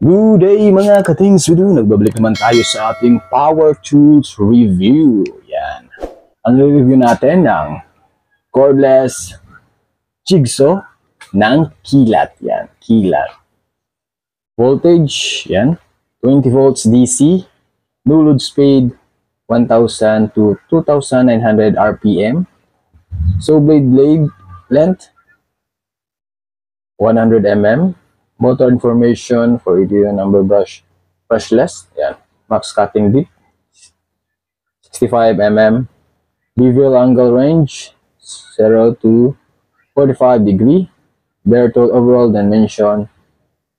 Good day mga katings video, nagbabalik naman tayo sa ating Power Tools Review. Yan. Ang review natin ng cordless jigsaw ng kilat. Yan, kilat. Voltage, yan, 20 volts DC, no load speed, 1000 to 2900 RPM. So blade length, 100 mm. Motor information for EDU number brushless. Yan. Max cutting depth 65 mm. Bevel angle range 0 to 45 degree. Bare tool overall dimension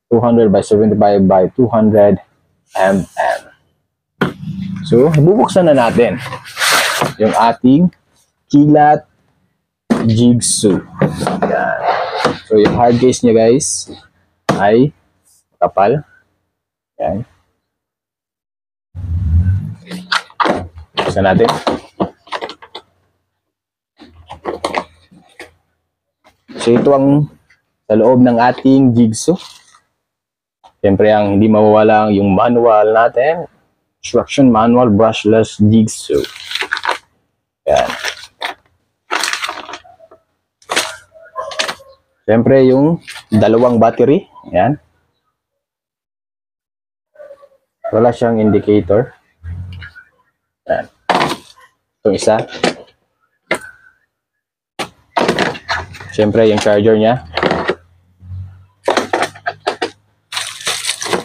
200 by 75 by 200 mm. So, bubuksan na natin yung ating kilat jigsaw. Yan. So, yung hard case niya guys ay kapal. Yan. Buksan natin. So ito ang sa loob ng ating jigsaw. Siyempre ang hindi mawawala yung manual natin. Instruction manual brushless jigsaw. Yan. Siyempre yung dalawang battery. Yan. Wala siyang indicator. Yan. Itong isa. Siyempre yung charger niya.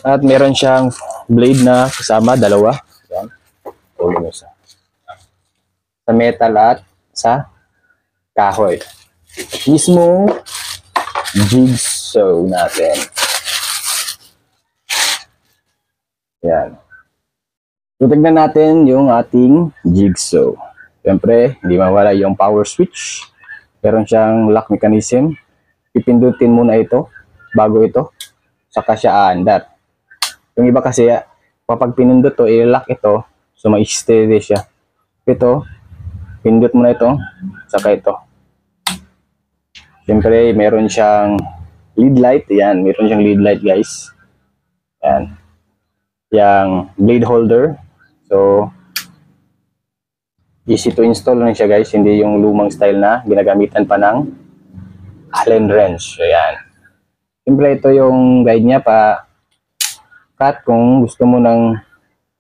At meron siyang blade na kasama, dalawa. Yan. Ito yung isa. Sa metal at sa kahoy. Mismo jigsaw natin. Yan. So, tignan natin yung ating jigsaw. Siyempre, hindi mawala yung power switch. Meron siyang lock mechanism. Pipindutin muna ito bago ito. Saka siya aandar. Yung iba kasi, kapag pinindot to, i-lock ito. So, ma-steady siya. Ito, pindot muna ito. Saka ito. Siyempre, meron siyang lead light. Yan, meron siyang lead light guys. Yan. Yang blade holder. So, easy to install lang siya guys. Hindi yung lumang style na ginagamitan pa ng Allen wrench. So, yan. Siyempre, ito yung guide niya pa cut kung gusto mo ng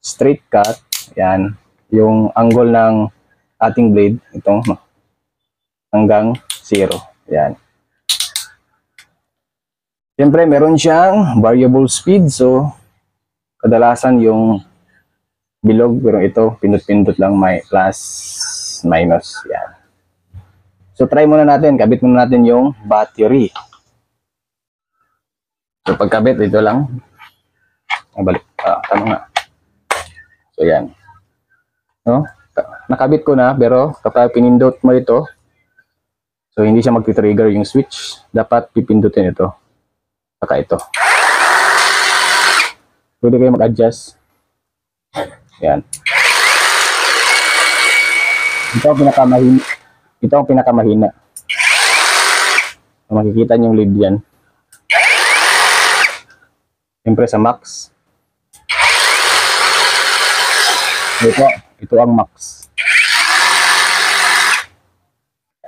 straight cut. Yan. Yung angle ng ating blade. Itong hanggang 0. Yan. Siyempre, meron siyang variable speed. So, kadalasan yung bilog, pero ito, pindot-pindot lang, may plus, minus. Yan. So, try muna natin. Kabit muna natin yung battery. So, pagkabit, ito lang. Balik. Tama nga. So, yan. No? Nakabit ko na, pero kapag pinindot mo ito, so, hindi siya mag-trigger yung switch. Dapat pipindutin ito. Saka ito. Pwede kayo mag-adjust. Yan. Ito ang pinakamahina. Ito ang pinakamahina. Makikita niyo yung lead yan. Siyempre sa max. Ito ang max.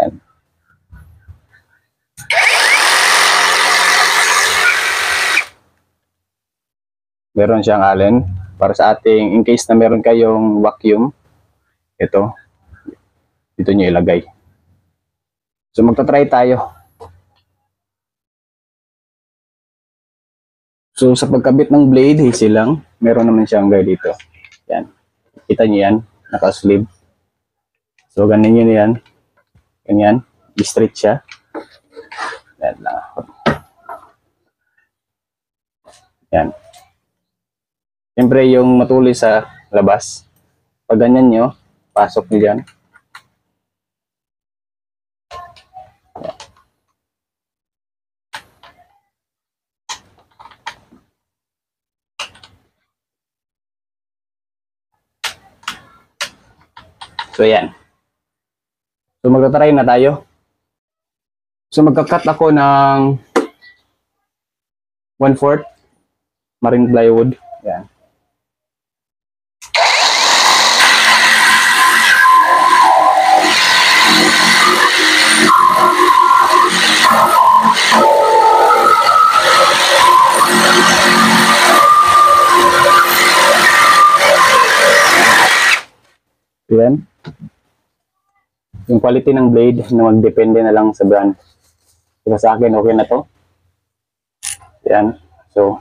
Yan. Meron siyang Allen para sa ating, in case na meron kayong vacuum, ito, dito nyo ilagay. So magta-try tayo. So sa pagkabit ng blade, easy lang. Meron naman siyang guide dito. Yan. Kita nyo yan, naka-sleeve. So ganyan yun yan. Ganyan, i-straight siya. Yan lang. Yan. Siyempre, yung matulis sa labas, pag ganyan nyo, pasok nyo dyan. So, yan. So, magta-try na tayo. So, magka-cut ako ng 1/4 marine plywood. Yan. Yan. Yung quality ng blade na magdepende na lang sa brand. Kaya sa akin, okay na to. Yan. So,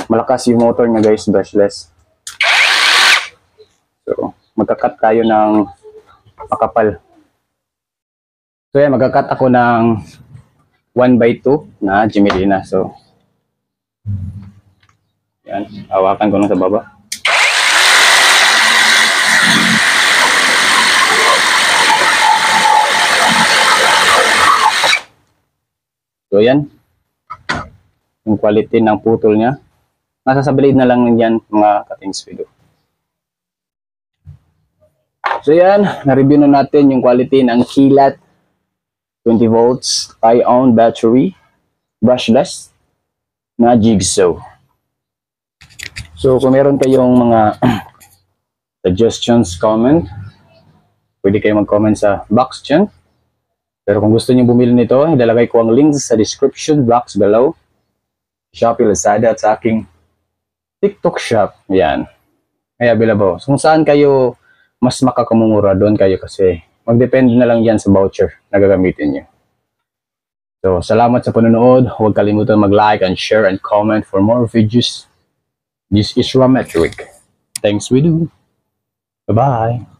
malakas yung motor niya guys, brushless. So, magkakat tayo ng makapal. So, yan, magkakat ako ng 1/2 na Gemelina. So, yan, hawakan ko lang sa baba. So, yan. Yung quality ng putol niya. Nasa sa blade na lang yan, mga ka-Teams Video. So, yan. Na-review na natin yung quality ng Kilat 20 volts ion battery brushless na Jigsaw. So, kung meron kayong mga suggestions, comment, pwede kayo mag-comment sa box dyan. Pero kung gusto niyo bumili nito, ilalagay ko ang links sa description box below. Shopee, Lazada at sa aking TikTok shop. Yan. Ay available. So, kung saan kayo mas makakamumura, doon kayo kasi magdepende na lang yan sa voucher na gagamitin niyo. So, salamat sa panonood. Huwag kalimutan mag-like and share and comment for more videos. This is Rametric. Thanks we do. Bye-bye.